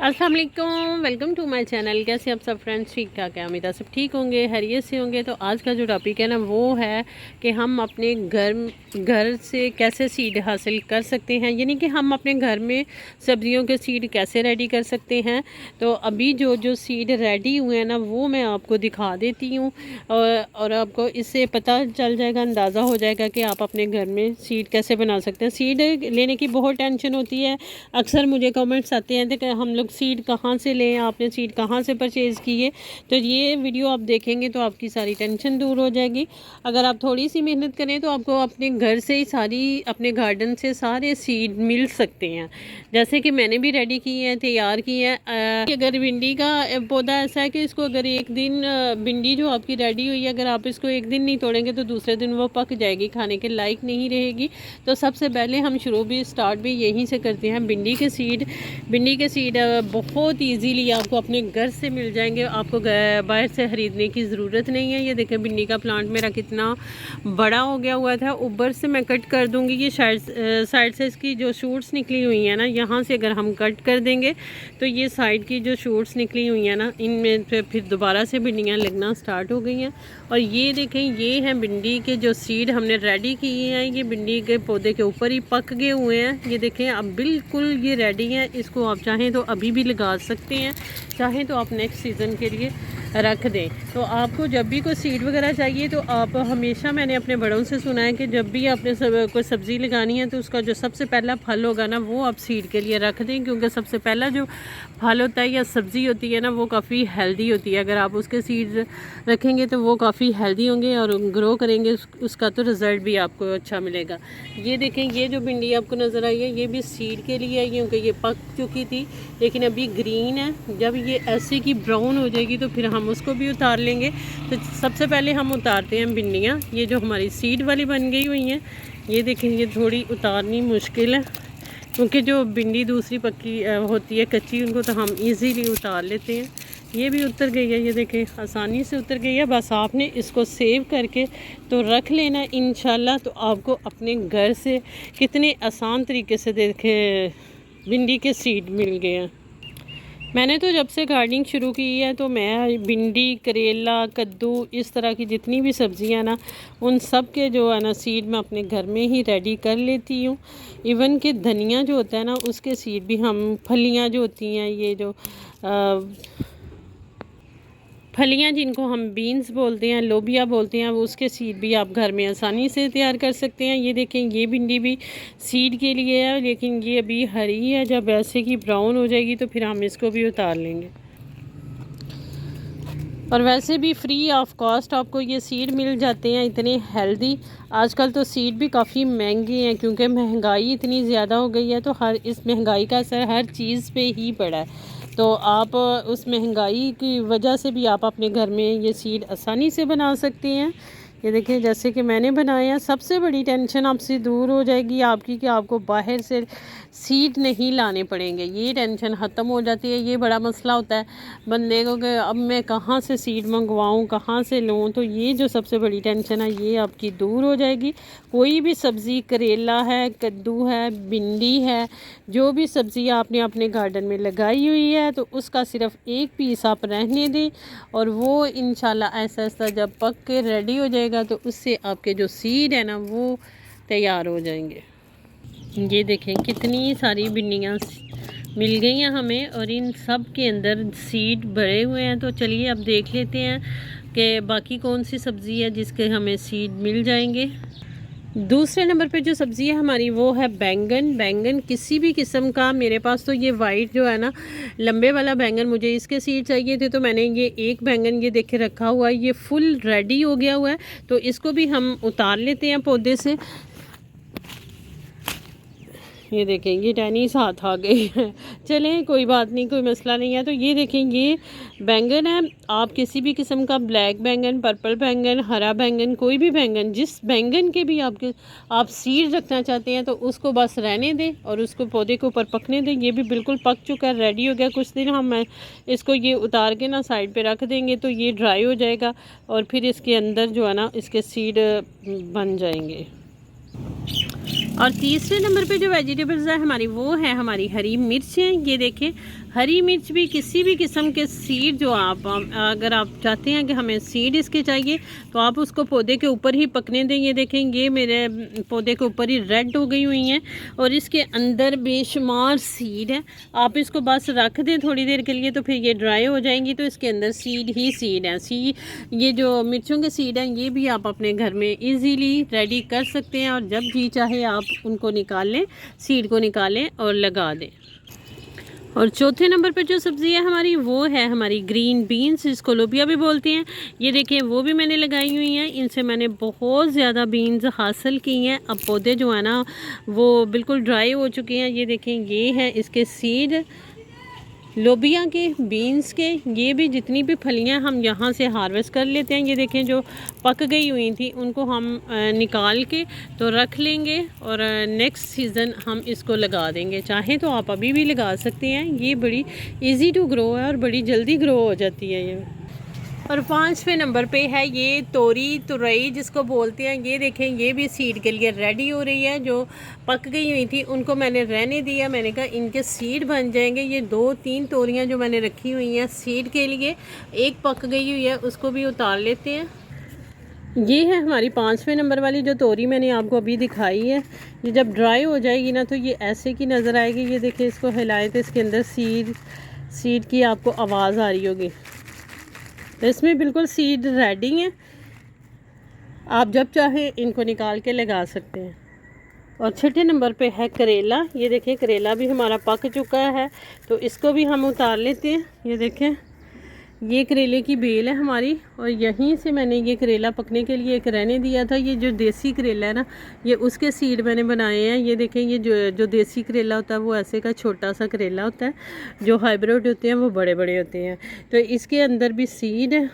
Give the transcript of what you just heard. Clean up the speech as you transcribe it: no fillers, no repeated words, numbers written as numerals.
अस्सलाम वालेकुम, welcome to my channel. कैसे आप सब फ्रेंड्स? ठीक ठाक है, उम्मीद है सब ठीक होंगे, खैरियत से होंगे। तो आज का जो टॉपिक है ना वो है कि हम अपने घर से कैसे सीड हासिल कर सकते हैं, यानी कि हम अपने घर में सब्जियों के सीड कैसे रेडी कर सकते हैं। तो अभी जो सीड रेडी हुए हैं ना वो मैं आपको दिखा देती हूँ और आपको इससे पता चल जाएगा, अंदाज़ा हो जाएगा कि आप अपने घर में सीड कैसे बना सकते हैं। सीड लेने की बहुत टेंशन होती है, अक्सर मुझे कमेंट्स आते हैं कि हम लोग सीड कहाँ से लें, आपने सीड कहाँ से परचेज़ किए। तो ये वीडियो आप देखेंगे तो आपकी सारी टेंशन दूर हो जाएगी। अगर आप थोड़ी सी मेहनत करें तो आपको अपने घर से ही अपने गार्डन से सारे सीड मिल सकते हैं, जैसे कि मैंने भी रेडी किए हैं, तैयार किए हैं। अगर भिंडी का पौधा ऐसा है कि इसको अगर एक दिन भिंडी जो आपकी रेडी हुई है, अगर आप इसको एक दिन नहीं तोड़ेंगे तो दूसरे दिन वो पक जाएगी, खाने के लायक नहीं रहेगी। तो सबसे पहले हम स्टार्ट भी यहीं से करते हैं। भिंडी के सीड बहुत इजीली आपको अपने घर से मिल जाएंगे, आपको बाहर से ख़रीदने की ज़रूरत नहीं है। ये देखें भिंडी का प्लांट मेरा कितना बड़ा हो गया हुआ था। ऊपर से मैं कट कर दूंगी, ये साइड से इसकी जो शूट्स निकली हुई हैं ना, यहाँ से अगर हम कट कर देंगे तो ये साइड की जो शूट्स निकली हुई हैं ना, इनमें फिर दोबारा से भिंडियाँ लगना स्टार्ट हो गई हैं। और ये देखें, ये हैं भिंडी के जो सीड हमने रेडी किए हैं, ये भिंडी के पौधे के ऊपर ही पक गए हुए हैं। ये देखें अब बिल्कुल ये रेडी है। इसको आप चाहें तो अभी भी लगा सकते हैं, चाहें तो आप नेक्स्ट सीज़न के लिए रख दें। तो आपको जब भी कोई सीड वगैरह चाहिए तो आप हमेशा, मैंने अपने बड़ों से सुना है कि जब भी आपने कोई सब्ज़ी लगानी है तो उसका जो सबसे पहला फल होगा ना वो आप सीड के लिए रख दें, क्योंकि सबसे पहला जो फल होता है या सब्ज़ी होती है ना वो काफ़ी हेल्दी होती है। अगर आप उसके सीड रखेंगे तो वो काफ़ी हेल्दी होंगे और ग्रो करेंगे, उसका तो रिज़ल्ट भी आपको अच्छा मिलेगा। ये देखें, ये जो भिंडी आपको नज़र आई है ये भी सीड के लिए है, क्योंकि ये पक चुकी थी लेकिन अभी ग्रीन है। जब ये ऐसे की ब्राउन हो जाएगी तो फिर हम उसको भी उतार लेंगे। तो सबसे पहले हम उतारते हैं भिंडियाँ, ये जो हमारी सीड वाली बन गई हुई हैं। ये देखें, ये थोड़ी उतारनी मुश्किल है क्योंकि जो भिंडी दूसरी पक्की होती है कच्ची, उनको तो हम इजीली उतार लेते हैं। ये भी उतर गई है, ये देखें आसानी से उतर गई है। बस आपने इसको सेव करके तो रख लेना इंशाल्लाह। तो आपको अपने घर से कितने आसान तरीके से देखें भिंडी के सीड मिल गए हैं। मैंने तो जब से गार्डनिंग शुरू की है तो मैं भिंडी, करेला, कद्दू, इस तरह की जितनी भी सब्ज़ियाँ ना, उन सब के जो है ना सीड मैं अपने घर में ही रेडी कर लेती हूँ। इवन कि धनिया जो होता है ना उसके सीड भी हम, फलियाँ जो होती हैं, ये जो फलियाँ जिनको हम बीन्स बोलते हैं, लोबिया बोलते हैं, वो उसके सीड भी आप घर में आसानी से तैयार कर सकते हैं। ये देखें, ये भिंडी भी सीड के लिए है लेकिन ये अभी हरी है, जब ऐसे की ब्राउन हो जाएगी तो फिर हम इसको भी उतार लेंगे। और वैसे भी फ्री ऑफ कॉस्ट आपको ये सीड मिल जाते हैं, इतने हेल्दी। आजकल तो सीड भी काफ़ी महंगे हैं क्योंकि महंगाई इतनी ज़्यादा हो गई है, तो इस महंगाई का असर हर चीज़ पे ही पड़ा है। तो आप उस महंगाई की वजह से भी आप अपने घर में ये सीड आसानी से बना सकते हैं। ये देखिए, जैसे कि मैंने बनाया, सबसे बड़ी टेंशन आपसे दूर हो जाएगी आपकी कि आपको बाहर से सीड नहीं लाने पड़ेंगे। ये टेंशन ख़त्म हो जाती है। ये बड़ा मसला होता है बंदे को कि अब मैं कहाँ से सीड मंगवाऊँ, कहाँ से लूँ। तो ये जो सबसे बड़ी टेंशन है ये आपकी दूर हो जाएगी। कोई भी सब्ज़ी, करेला है, कद्दू है, भिंडी है, जो भी सब्ज़ी आपने अपने गार्डन में लगाई हुई है तो उसका सिर्फ एक पीस आप रहने दें और वो इंशाल्लाह ऐसा ऐसा जब पक के रेडी हो जाएगा तो उससे आपके जो सीड है ना वो तैयार हो जाएंगे। ये देखें कितनी सारी भिंडियाँ मिल गई हैं हमें और इन सब के अंदर सीड भरे हुए हैं। तो चलिए अब देख लेते हैं कि बाकी कौन सी सब्ज़ी है जिसके हमें सीड मिल जाएंगे। दूसरे नंबर पे जो सब्ज़ी है हमारी वो है बैंगन। बैंगन किसी भी किस्म का, मेरे पास तो ये वाइट जो है ना लंबे वाला बैंगन, मुझे इसके सीड चाहिए थे तो मैंने ये एक बैंगन ये देख के रखा हुआ है, ये फुल रेडी हो गया हुआ है। तो इसको भी हम उतार लेते हैं पौधे से। ये देखें, ये टेनिस हाथ आ गई है। चलें कोई बात नहीं, कोई मसला नहीं है। तो ये देखें, ये बैंगन है। आप किसी भी किस्म का ब्लैक बैंगन, पर्पल बैंगन, हरा बैंगन, कोई भी बैंगन, जिस बैंगन के भी आप सीड रखना चाहते हैं तो उसको बस रहने दें और उसको पौधे के ऊपर पकने दें। ये भी बिल्कुल पक चुका है, रेडी हो गया। कुछ दिन हम इसको ये उतार के ना साइड पर रख देंगे तो ये ड्राई हो जाएगा और फिर इसके अंदर जो है ना इसके सीड बन जाएंगे। और तीसरे नंबर पे जो वेजिटेबल्स है हमारी वो है हमारी हरी मिर्चें। ये देखें, हरी मिर्च भी किसी भी किस्म के सीड जो अगर आप चाहते हैं कि हमें सीड इसके चाहिए तो आप उसको पौधे के ऊपर ही पकने दें। ये देखें, ये मेरे पौधे के ऊपर ही रेड हो गई हुई हैं और इसके अंदर बेशुमार सीड है। आप इसको बस रख दें थोड़ी देर के लिए तो फिर ये ड्राई हो जाएंगी, तो इसके अंदर सीड ही सीड हैं। ये जो मिर्चों के सीड हैं ये भी आप अपने घर में ईजीली रेडी कर सकते हैं और जब जी चाहे आप उनको निकाल लें, सीड को निकालें और लगा दें। और चौथे नंबर पर जो सब्ज़ी है हमारी वो है हमारी ग्रीन बीन्स, जिसको लोबिया भी बोलते हैं। ये देखें, वो भी मैंने लगाई हुई हैं। इनसे मैंने बहुत ज़्यादा बीन्स हासिल की हैं। अब पौधे जो है ना वो बिल्कुल ड्राई हो चुके हैं। ये देखें, ये है इसके सीड लोबिया के, बीन्स के। ये भी जितनी भी फलियां हम यहाँ से हार्वेस्ट कर लेते हैं। ये देखें, जो पक गई हुई थी उनको हम निकाल के तो रख लेंगे और नेक्स्ट सीज़न हम इसको लगा देंगे। चाहें तो आप अभी भी लगा सकते हैं। ये बड़ी इजी टू ग्रो है और बड़ी जल्दी ग्रो हो जाती है ये। और 5वें नंबर पे है ये तोरी, तुरई जिसको बोलते हैं। ये देखें, ये भी सीड के लिए रेडी हो रही है। जो पक गई हुई थी उनको मैंने रहने दिया, मैंने कहा इनके सीड बन जाएंगे। ये 2-3 तोरियां जो मैंने रखी हुई हैं सीड के लिए, एक पक गई हुई है, उसको भी उतार लेते हैं। ये है हमारी 5वें नंबर वाली जो तोरी मैंने आपको अभी दिखाई है। ये जब ड्राई हो जाएगी ना तो ये ऐसे की नज़र आएगी। ये देखिए, इसको हिलाए तो इसके अंदर सीड की आपको आवाज़ आ रही होगी। तो इसमें बिल्कुल सीड रेडी हैं, आप जब चाहें इनको निकाल के लगा सकते हैं। और 6ठे नंबर पे है करेला। ये देखें, करेला भी हमारा पक चुका है तो इसको भी हम उतार लेते हैं। ये देखें, ये करेले की बेल है हमारी और यहीं से मैंने ये करेला पकने के लिए एक रहने दिया था। ये जो देसी करेला है ना, ये उसके सीड मैंने बनाए हैं। ये देखें, ये जो देसी करेला होता है वो ऐसे का छोटा सा करेला होता है। जो हाइब्रिड होते हैं वो बड़े बड़े होते हैं। तो इसके अंदर भी सीड है